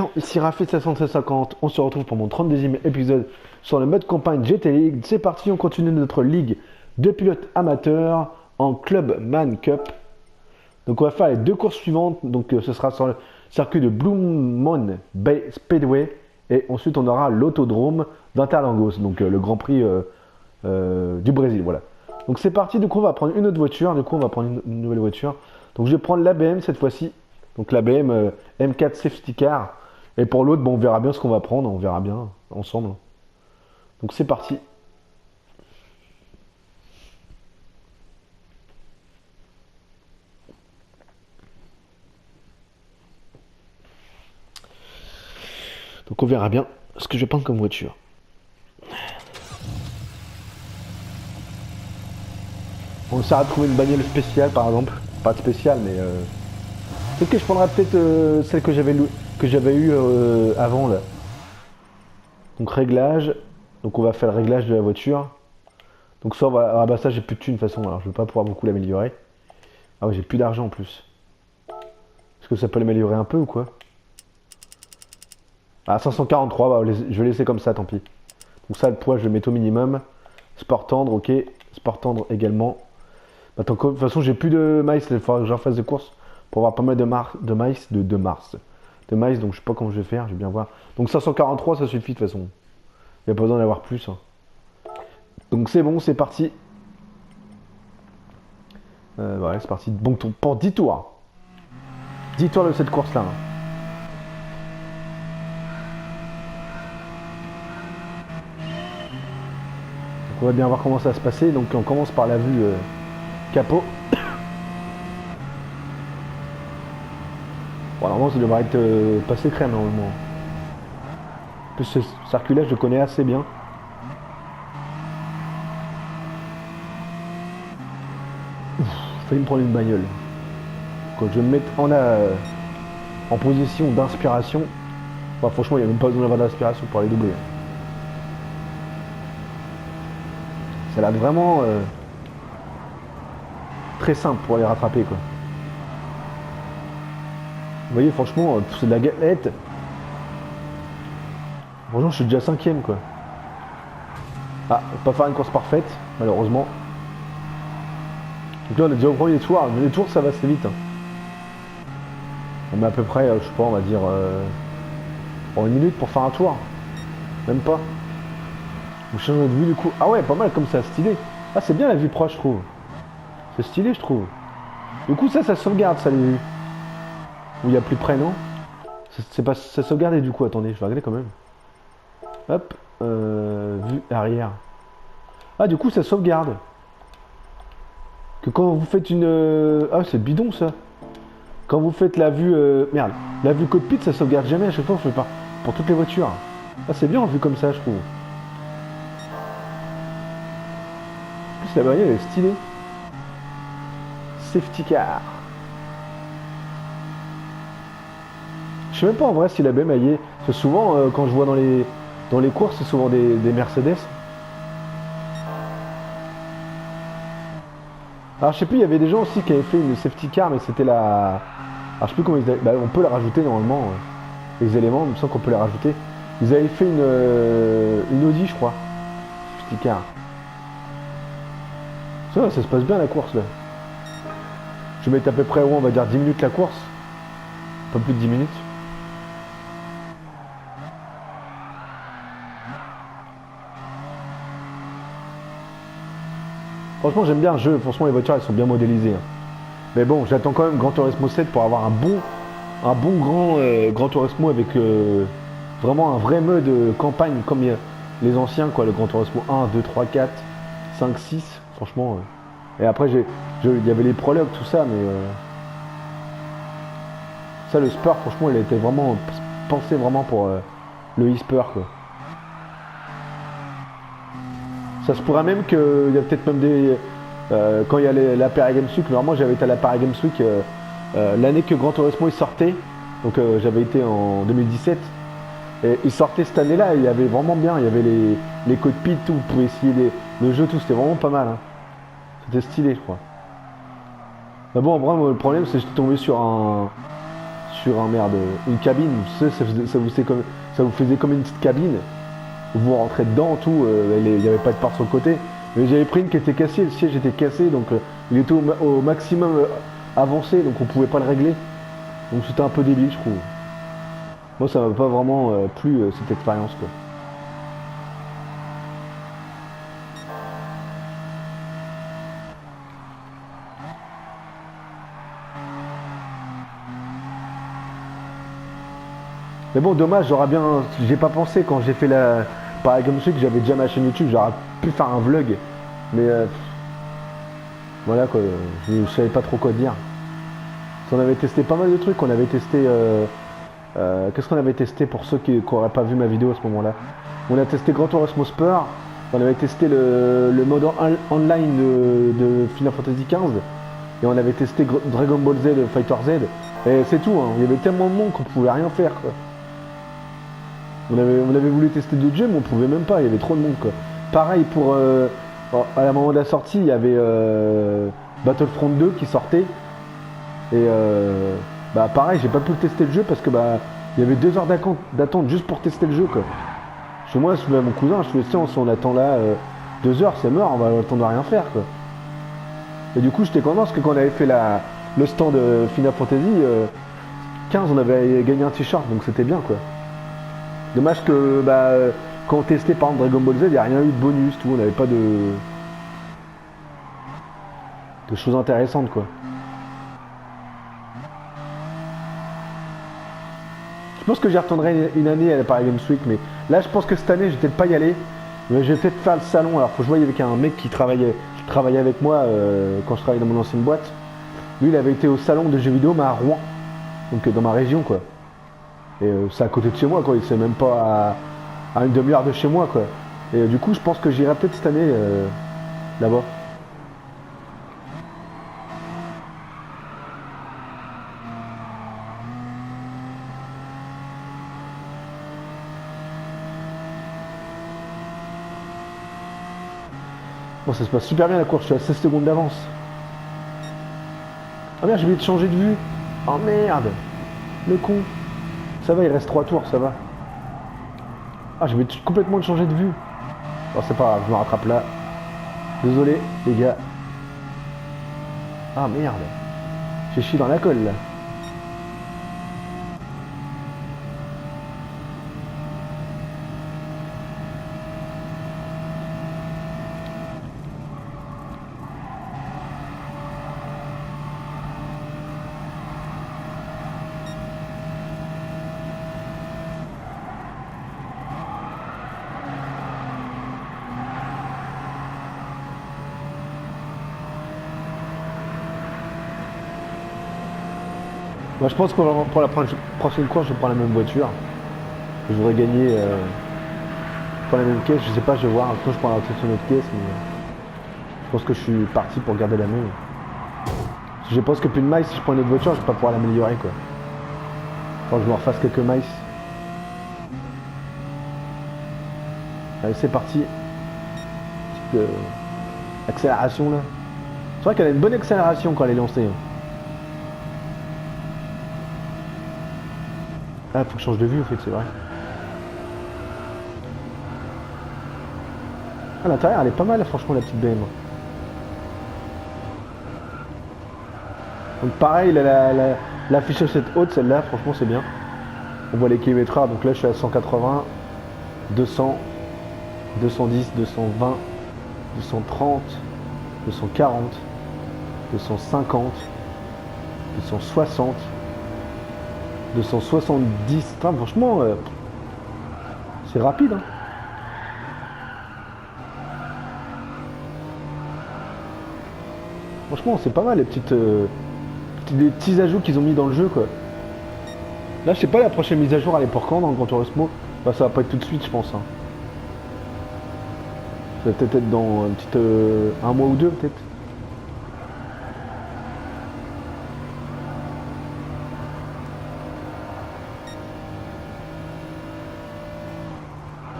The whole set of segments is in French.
gens, ici Rafid 750, on se retrouve pour mon 32e épisode sur le mode campagne GT League. C'est parti, on continue notre ligue de pilotes amateurs en Club Man Cup. Donc on va faire les deux courses suivantes, donc ce sera sur le circuit de Blue Moon Bay Speedway et ensuite on aura l'autodrome d'Interlagos, donc le Grand Prix du Brésil, voilà. Donc c'est parti, du coup on va prendre une autre voiture, une nouvelle voiture. Donc je vais prendre l'ABM cette fois-ci. Donc la BM M4 Safety Car. Et pour l'autre, bon, on verra bien ce qu'on va prendre. On verra bien ensemble. Donc c'est parti. Donc on verra bien ce que je vais prendre comme voiture. On essaiera de trouver une bagnole spéciale par exemple. Pas de spéciale, mais... Peut-être que je prendrai peut-être celle que j'avais eu avant là. Donc réglage. Donc on va faire le réglage de la voiture. Donc ça, ah bah ça j'ai plus de thunes de toute façon, alors je vais pas pouvoir beaucoup l'améliorer. Ah ouais, j'ai plus d'argent en plus. Est-ce que ça peut l'améliorer un peu ou quoi? Ah 543, bah, je vais laisser comme ça, tant pis. Donc ça, le poids je le mets au minimum. Sport tendre, ok. Sport tendre également. Attends, de toute façon j'ai plus de maïs, il faudra que j'en fasse des courses pour avoir pas mal de maïs, de maïs, donc je sais pas comment je vais faire, je vais bien voir. Donc 543 ça suffit de toute façon. Il n'y a pas besoin d'avoir plus. Hein. Donc c'est bon, c'est parti. Ouais, c'est parti. Bon, pour 10 tours. 10 tours de cette course-là. Hein. Donc on va bien voir comment ça va se passer. Donc on commence par la vue capot. Bon, normalement ça devrait être passé crème normalement. En plus ce circuit-là je le connais assez bien. Failli me prendre une bagnole. Quand je vais me mettre en position d'inspiration, bah, franchement il n'y a même pas besoin d'avoir d'inspiration pour aller doubler. Ça a l'air vraiment très simple pour les rattraper quoi. Vous voyez franchement c'est de la galette. Franchement je suis déjà 5ème quoi. Ah, pas faire une course parfaite malheureusement. Donc là on est déjà au premier tour, mais les tours ça va assez vite. Hein. On met à peu près, je sais pas, on va dire en une minute pour faire un tour. Même pas. On change de vue du coup. Ah ouais, pas mal comme ça, stylé. Ah c'est bien la vue proche je trouve. C'est stylé je trouve. Du coup ça sauvegarde ça les vues. Où il y a plus près non? C'est pas ça sauvegardé du coup, attendez, je vais regarder quand même. Hop, vue arrière. Ah du coup ça sauvegarde. Que quand vous faites une... Ah c'est bidon ça. Quand vous faites la vue... Merde, la vue cockpit ça sauvegarde jamais à chaque fois, on fait pas pour toutes les voitures. Ah c'est bien vu comme ça je trouve. En plus la bagnole elle est stylée. Safety car. Je sais même pas en vrai si la BM elle y est. Parce que souvent quand je vois dans les courses c'est souvent des Mercedes. Alors je sais plus, il y avait des gens aussi qui avaient fait une safety car mais c'était la... Alors je sais plus comment ils avaient... Bah, on peut la rajouter normalement. Les éléments, il me semble qu'on peut les rajouter. Ils avaient fait une Audi je crois. Safety car. Ça se passe bien la course là. Je vais mettre à peu près, on va dire 10 minutes la course. Un peu plus de 10 minutes. Franchement j'aime bien le jeu, franchement les voitures elles sont bien modélisées. Hein. Mais bon, j'attends quand même Gran Turismo 7 pour avoir un bon grand Gran Turismo avec vraiment un vrai mode campagne comme les anciens quoi, le Gran Turismo 1, 2, 3, 4, 5, 6, franchement. Et après il y avait les prologues, tout ça, mais ça le Spur franchement il a été vraiment pensé vraiment pour le e-Spur quoi. Ça se pourrait même qu'il y a peut-être même des... quand il y a la Paris Games Week, normalement j'avais été à la Paris Games Week l'année que Gran Turismo il sortait, donc j'avais été en 2017, et il sortait cette année-là, il y avait vraiment bien, il y avait les cockpits, tout, vous pouvez essayer le jeu, tout, c'était vraiment pas mal. Hein. C'était stylé je crois. Mais bon en vrai le problème c'est que j'étais tombé sur sur un merde, une cabine, vous savez, ça vous faisait comme une petite cabine. Vous rentrez dedans, tout, il n'y avait pas de part sur le côté. Mais j'avais pris une qui était cassée, le siège était cassé, donc il était au maximum avancé, donc on pouvait pas le régler. Donc c'était un peu débile, je trouve. Moi, ça m'a pas vraiment plu cette expérience, quoi. Mais bon, dommage, j'aurais bien. J'ai pas pensé quand j'ai fait la. Pareil comme je sais que j'avais déjà ma chaîne YouTube, j'aurais pu faire un vlog. Mais voilà quoi, je savais pas trop quoi dire. On avait testé pas mal de trucs, on avait testé. Qu'est-ce qu'on avait testé pour ceux qui n'auraient pas vu ma vidéo à ce moment-là? On a testé Gran Turismo Sport, on avait testé le mode online de Final Fantasy XV, et on avait testé Dragon Ball Z, Fighter Z, et c'est tout, hein. Il y avait tellement de monde qu'on pouvait rien faire, quoi. On avait voulu tester d'autres jeux, mais on pouvait même pas, il y avait trop de monde, quoi. Pareil pour... à la moment de la sortie, il y avait Battlefront 2 qui sortait, et bah pareil, j'ai pas pu tester le jeu parce que bah il y avait 2 heures d'attente juste pour tester le jeu, quoi. Chez moi, je suis à mon cousin, je fais ça, on attend là 2 heures, c'est mort, on va attendre à rien faire, quoi. Et du coup, j'étais content parce que quand on avait fait le stand de Final Fantasy 15, on avait gagné un t-shirt, donc c'était bien, quoi. Dommage que bah quand on testait par exemple Dragon Ball Z, il n'y a rien eu de bonus, tout, on n'avait pas de choses intéressantes, quoi. Je pense que j'y retournerai une année à la Paris Games Week, mais là je pense que cette année je vais peut-être pas y aller. Mais je vais peut-être faire le salon. Alors faut que je voie avec un mec qui travaillait avec moi quand je travaillais dans mon ancienne boîte. Lui il avait été au salon de jeux vidéo mais à Rouen, donc dans ma région, quoi. Et c'est à côté de chez moi, quoi. C'est même pas à une demi-heure de chez moi, quoi. Et du coup je pense que j'irai peut-être cette année là-bas. Bon, ça se passe super bien la course, je suis à 16 secondes d'avance. Ah merde, j'ai oublié de changer de vue. Oh merde, le con. Ça va, il reste 3 tours, ça va. Ah, j'ai oublié complètement de changer de vue. Bon, c'est pas grave, je me rattrape là. Désolé, les gars. Ah merde. J'ai chié dans la colle là. Moi, je pense que pour la prochaine course, je prends la même voiture. Je voudrais gagner pour la même caisse. Je sais pas, je vais voir. Après, je prends une autre caisse, mais je pense que je suis parti pour garder la même. Je pense que plus de mailles, si je prends une autre voiture, je vais pas pouvoir l'améliorer, quoi. Faut que je me refasse quelques mailles. Allez, c'est parti. Petite accélération là. C'est vrai qu'elle a une bonne accélération quand elle est lancée. Ah, faut que je change de vue, en fait, c'est vrai. À l'intérieur, elle est pas mal, franchement, la petite BM. Donc pareil, l'affichage cette haute, celle-là, franchement, c'est bien. On voit les kilométrage, donc là, je suis à 180, 200, 210, 220, 230, 240, 250, 260, 270. Enfin, franchement, c'est rapide, hein. Franchement, c'est pas mal les des petits ajouts qu'ils ont mis dans le jeu, quoi. Là, je sais pas, la prochaine mise à jour, elle est pour quand dans le Gran Turismo? Bah, ça va pas être tout de suite, je pense, hein. Ça va peut-être être dans un mois ou deux, peut-être.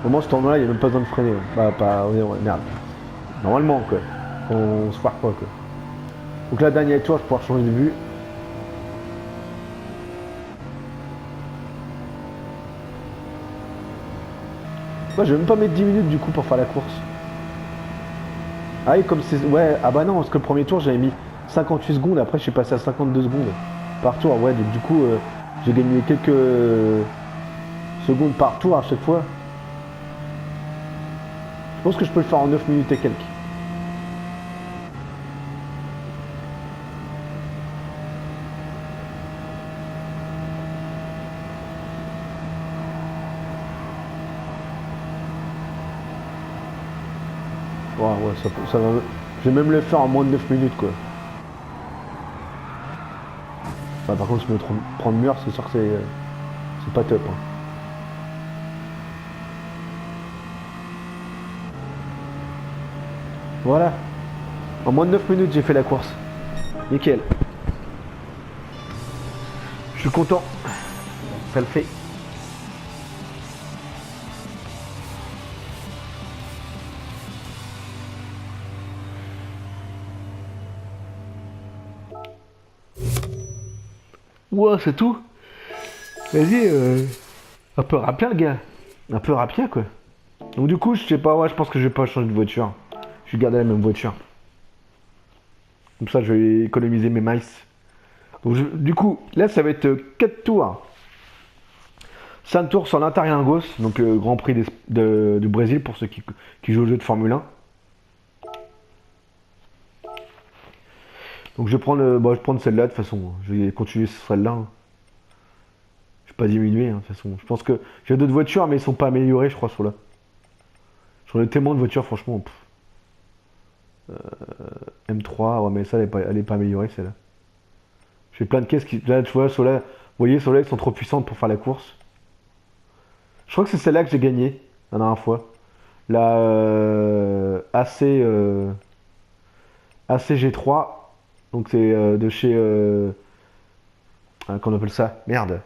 Au moment, ce tournoi-là, il n'y a même pas besoin de freiner. Bah, pas. Merde. Normalement, quoi. On se foire pas, quoi. Donc là, dernier tour, je vais pouvoir changer de vue. Moi je vais même pas mettre 10 minutes du coup pour faire la course. Ah oui comme c'est... Ouais, ah bah non, parce que le premier tour j'avais mis 58 secondes, après je suis passé à 52 secondes par tour. Ouais, donc du coup j'ai gagné quelques secondes par tour à chaque fois. Je pense que je peux le faire en 9 minutes et quelques. Ouais, ouais, ça va... Je vais même le faire en moins de 9 minutes quoi. Bah, par contre, je me prendre mur, c'est sûr que c'est pas top. Hein. Voilà. En moins de 9 minutes, j'ai fait la course. Nickel. Je suis content. Ça le fait. Ouah, c'est tout. Vas-y, un peu rapide, gars. Un peu rapide, quoi. Donc du coup, je sais pas, ouais, je pense que je vais pas changer de voiture. Je vais garder la même voiture. Comme ça, je vais économiser mes miles. Donc, du coup, là, ça va être 4 tours. 5 tours sur l'Interlagos, donc le Grand Prix du Brésil pour ceux qui jouent au jeu de Formule 1. Donc je vais prendre, je vais prendre celle-là de toute façon. Je vais continuer sur celle-là. Hein. Je vais pas diminuer hein, de toute façon. Je pense que j'ai d'autres voitures mais ils sont pas améliorées je crois sur là. J'en ai tellement de voitures franchement. M3, ouais mais ça elle est pas améliorée celle-là. J'ai plein de caisses qui. Là tu vois sur là. Vous voyez sur là elles sont trop puissantes pour faire la course. Je crois que c'est celle-là que j'ai gagné la dernière fois. La ACG3. Donc c'est de chez qu'on appelle ça. Merde.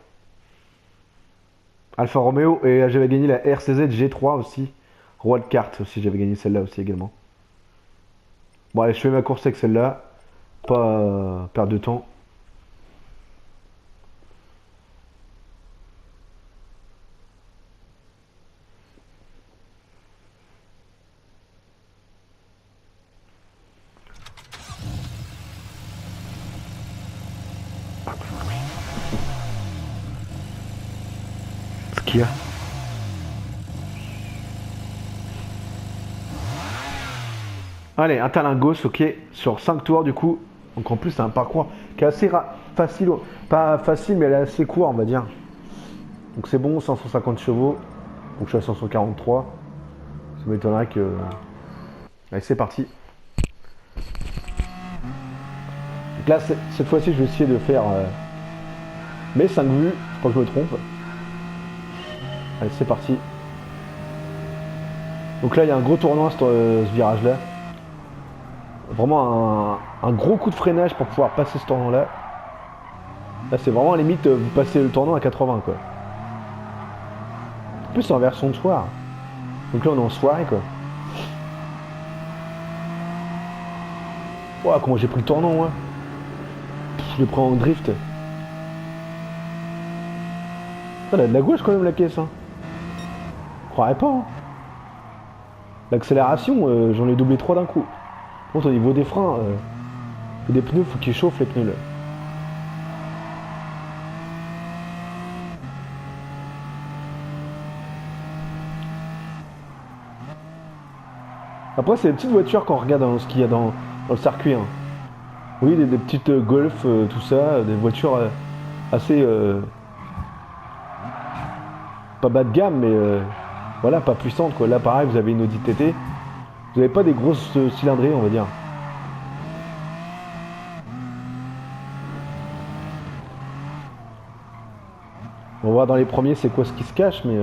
Alfa Romeo et j'avais gagné la RCZ G3 aussi. Roi de cartes aussi, j'avais gagné celle-là aussi également. Bon allez, je fais ma course avec celle-là. Pas perdre de temps. Ce qu'il y a. Allez, Interlagos, ok, sur 5 tours du coup. Donc en plus c'est un parcours qui est assez facile, pas facile mais elle est assez court on va dire. Donc c'est bon, 550 chevaux. Donc je suis à 543. Ça m'étonnerait que... Allez c'est parti. Donc là cette fois-ci je vais essayer de faire mes 5 vues, je crois que je me trompe. Allez c'est parti. Donc là il y a un gros tournant ce virage là. Vraiment un gros coup de freinage pour pouvoir passer ce tournant là. Là c'est vraiment à la limite vous passez le tournant à 80 quoi. En plus c'est en version de soir. Donc là on est en soirée quoi. Ouah comment j'ai pris le tournant moi. Je le prends en drift. Elle a de la gauche quand même la caisse hein. Je croirais pas hein. L'accélération j'en ai doublé 3 d'un coup. Par contre au niveau des freins, des pneus faut qu'ils chauffent les pneus là. Après c'est des petites voitures qu'on regarde dans ce qu'il y a dans le circuit hein. Oui des petites Golf, tout ça, des voitures assez pas bas de gamme mais voilà pas puissantes quoi. Là pareil vous avez une Audi TT. Vous n'avez pas des grosses cylindrées on va dire. On va voir dans les premiers c'est quoi ce qui se cache mais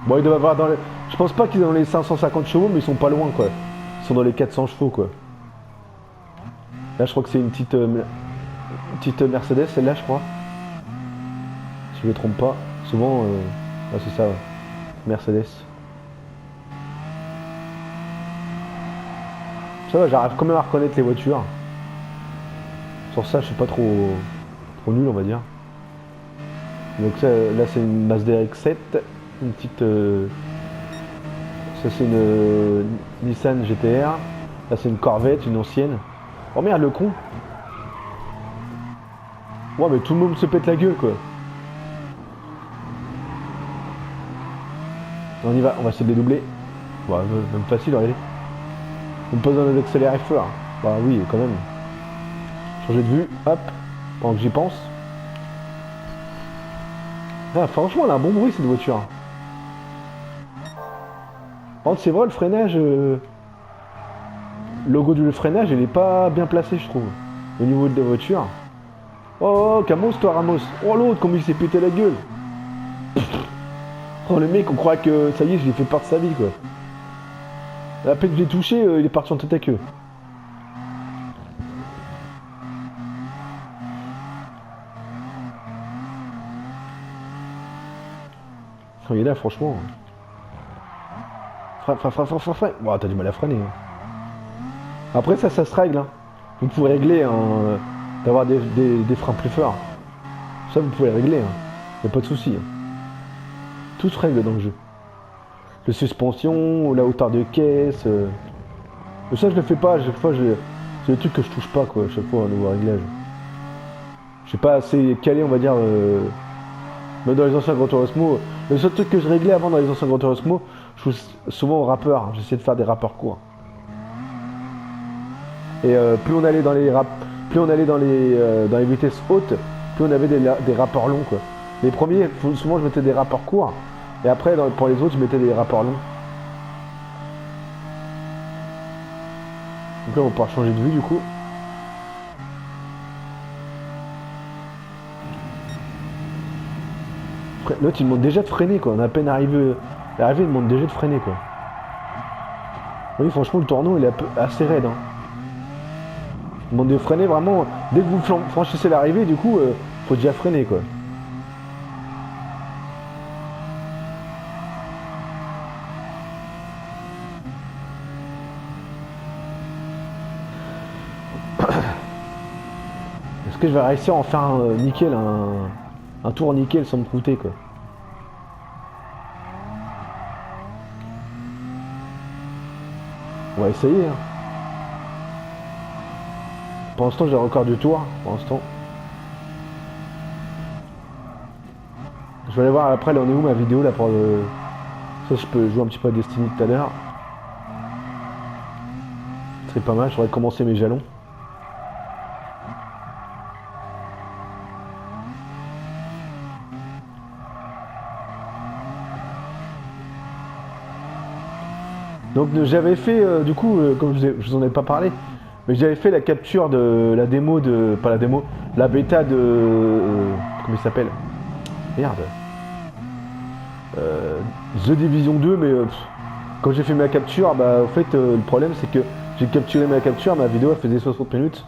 bon ils doivent avoir dans les... Je pense pas qu'ils sont dans les 550 chevaux mais ils sont pas loin quoi. Ils sont dans les 400 chevaux quoi. Là je crois que c'est une petite Mercedes celle-là je crois. Si je me trompe pas. Souvent c'est ça ouais. Mercedes. Ça va j'arrive quand même à reconnaître les voitures. Sur ça je suis pas trop trop nul on va dire. Donc ça, là c'est une Mazda RX-7, une petite... ça c'est une Nissan GTR. Là c'est une Corvette, une ancienne. Oh merde le con. Ouais mais tout le monde se pète la gueule quoi. On y va, on va essayer de les doubler. Bah, même facile, regardez. On me pose dans d'accélérer fort. Bah oui, quand même. Changer de vue, hop, pendant que j'y pense. Ah, franchement, elle a un bon bruit cette voiture. Par contre, c'est vrai, le freinage. Le logo du freinage, il est pas bien placé, je trouve. Au niveau de la voiture. Oh, Camos, toi, Ramos. Oh, l'autre, comme il s'est pété la gueule. Oh, le mec, on croit que ça y est, je l'ai fait perdre sa vie, quoi. À peine que je l'ai touché, il est parti en tête à queue. Oh, il est là, franchement. Freine. Bon, t'as du mal à freiner. Hein. Après, ça se règle. Hein. Vous pouvez régler hein, d'avoir des freins plus forts. Ça, vous pouvez régler. Hein. Y a pas de souci. Hein. Tout se règle dans le jeu. Le suspension, la hauteur de caisse. Mais ça, je le fais pas. À chaque fois, c'est des trucs que je touche pas, quoi. À chaque fois, un nouveau réglage. Je suis pas assez calé, on va dire. Même dans les anciens Gran Turismo. Le seul truc que je réglais avant dans les anciens Gran Turismo, je joue souvent au rappeur. J'essayais de faire des rappeurs courts. Et plus on allait dans les plus on allait dans les vitesses hautes, plus on avait des rappeurs longs, quoi. Les premiers, souvent je mettais des rapports courts, et après pour les autres je mettais des rapports longs. Donc là on va pouvoir changer de vue du coup. L'autre il demande déjà de freiner quoi, on a à peine arrivé. L'arrivée il demande déjà de freiner quoi. Oui franchement le tournon il est assez raide. Hein. Il demande de freiner vraiment. Dès que vous franchissez l'arrivée du coup faut déjà freiner quoi. Est-ce que je vais réussir à en faire un nickel, un tour nickel sans me coûter quoi. On va essayer hein. Pour l'instant j'ai le record du tour, pour l'instant. Je vais aller voir après là on est où ma vidéo là pour le. Ça je peux jouer un petit peu à Destiny tout à l'heure. Ce serait pas mal, j'aurais commencé mes jalons. Donc j'avais fait, du coup, comme je vous en ai pas parlé, mais j'avais fait la capture de la démo de... Pas la démo, la bêta de... comment il s'appelle? Merde. The Division 2, mais quand j'ai fait ma capture, bah en fait le problème c'est que j'ai capturé ma capture, ma vidéo elle faisait 60 minutes.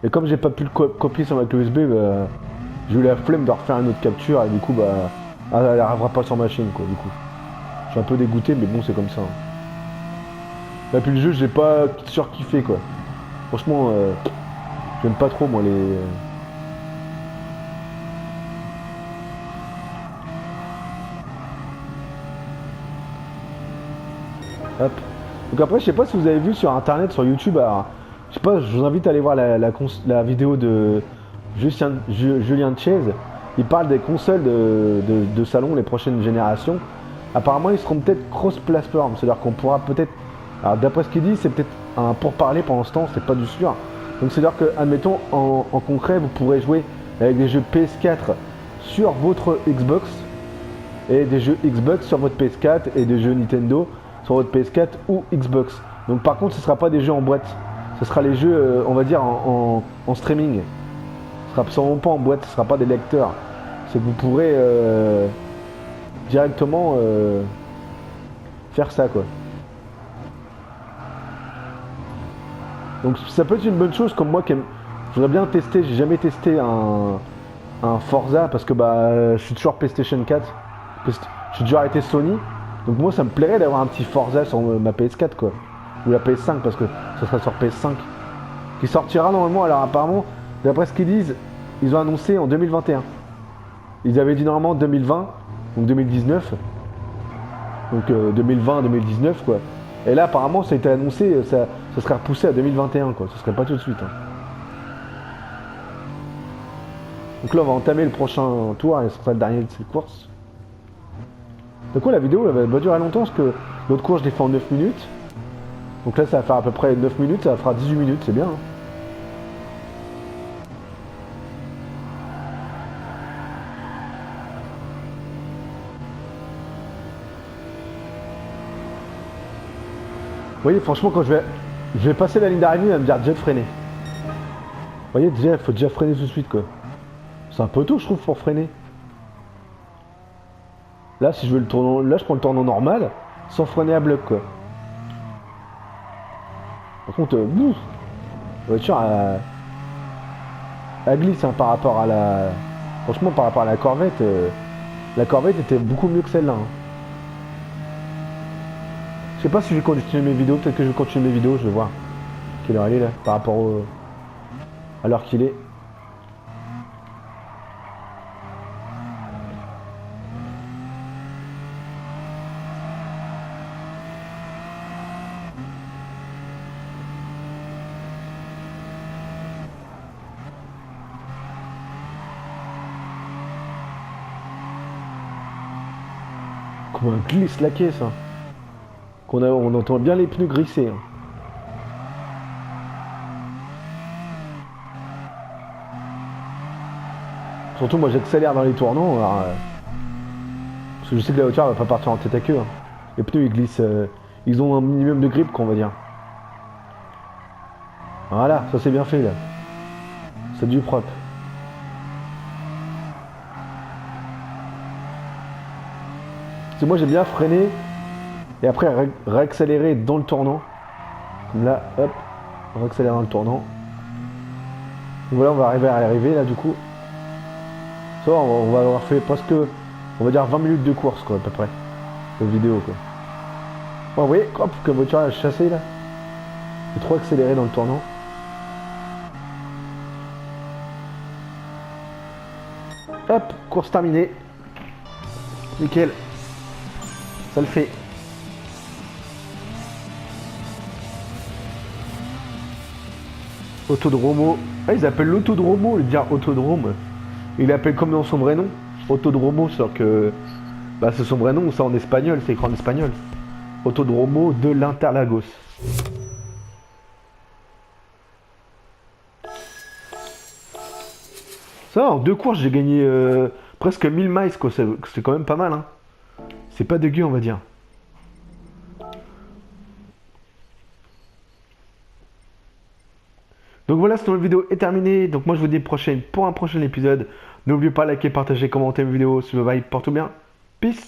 Et comme j'ai pas pu le copier sur ma clé USB, bah, j'ai eu la flemme de refaire une autre capture et du coup bah elle arrivera pas sur ma chaîne quoi du coup. Je suis un peu dégoûté mais bon c'est comme ça. Hein. Là puis le jeu j'ai pas surkiffé quoi. Franchement j'aime pas trop moi les. Hop. Donc après je sais pas si vous avez vu sur internet, sur YouTube, alors, je sais pas, je vous invite à aller voir la vidéo de Julien Chaise. Il parle des consoles de salon, les prochaines générations. Apparemment ils seront peut-être cross-platform, c'est-à-dire qu'on pourra peut-être. Alors d'après ce qu'il dit, c'est peut-être un pourparler pour l'instant, c'est pas du sûr. Donc c'est-à-dire que, admettons, en concret, vous pourrez jouer avec des jeux PS4 sur votre Xbox et des jeux Xbox sur votre PS4 et des jeux Nintendo sur votre PS4 ou Xbox. Donc par contre, ce ne sera pas des jeux en boîte. Ce sera les jeux, on va dire, en streaming. Ce sera absolument pas en boîte, ce ne sera pas des lecteurs. C'est que vous pourrez directement faire ça, quoi. Donc ça peut être une bonne chose comme moi qui aime. Je voudrais bien tester, j'ai jamais testé un Forza parce que bah je suis toujours PlayStation 4. J'ai toujours arrêté Sony. Donc moi ça me plairait d'avoir un petit Forza sur ma PS4 quoi. Ou la PS5 parce que ça sera sur PS5. Qui sortira normalement, alors apparemment, d'après ce qu'ils disent, ils ont annoncé en 2021. Ils avaient dit normalement 2020, donc 2019. Donc 2020-2019 quoi. Et là apparemment ça a été annoncé, ça serait repoussé à 2021 quoi. Ce serait pas tout de suite. Hein. Donc là on va entamer le prochain tour et ce sera le dernier de cette course. Du coup la vidéo elle va durer longtemps parce que l'autre course je l'ai fait en 9 minutes. Donc là ça va faire à peu près 9 minutes, ça fera 18 minutes, c'est bien. Hein. Vous voyez franchement quand je vais passer la ligne d'arrivée, il va me dire jet freiné. Vous voyez déjà il faut déjà freiner tout de suite quoi. C'est un peu tôt je trouve pour freiner. Là si je veux le tournant, là je prends le tournant normal sans freiner à bloc quoi. Par contre, la voiture elle glisse hein, par rapport à la. Franchement par rapport à la Corvette était beaucoup mieux que celle-là. Hein. Je sais pas si je vais continuer mes vidéos, peut-être que je vais continuer mes vidéos, je vais voir. Quelle heure elle est là, par rapport à l'heure qu'il est. Comment elle glisse la caisse hein. On entend bien les pneus grisser. Hein. Surtout moi j'accélère dans les tournants. Alors, parce que je sais que la voiture elle va pas partir en tête à queue. Hein. Les pneus ils glissent. Ils ont un minimum de grip qu'on va dire. Voilà, ça c'est bien fait là. C'est du propre. Parce que moi j'aime bien freiner et après réaccélérer dans le tournant. Comme là, hop, on réaccélère dans le tournant. Donc voilà, on va arriver à l'arrivée là du coup. Ça on va avoir fait presque, on va dire 20 minutes de course quoi à peu près. De vidéo quoi. Bon, vous voyez, hop, que la voiture a chassé là. J'ai trop accéléré dans le tournant. Hop, course terminée. Nickel. Ça le fait. Autodromo. Ah, ils appellent l'autodromo, le dire autodrome. Il l'appelle comme dans son vrai nom. Autodromo, sauf que. Bah, c'est son vrai nom, ça en espagnol, c'est écrit en espagnol. Autodromo de l'Interlagos. Ça, en 2 courses, j'ai gagné presque 1000 miles, quoi. C'est quand même pas mal, hein. C'est pas dégueu, on va dire. Donc voilà, cette nouvelle vidéo est terminée. Donc moi, je vous dis prochaine pour un prochain épisode. N'oubliez pas de liker, partager, commenter mes vidéos. Si vous voulez, portez bien. Peace.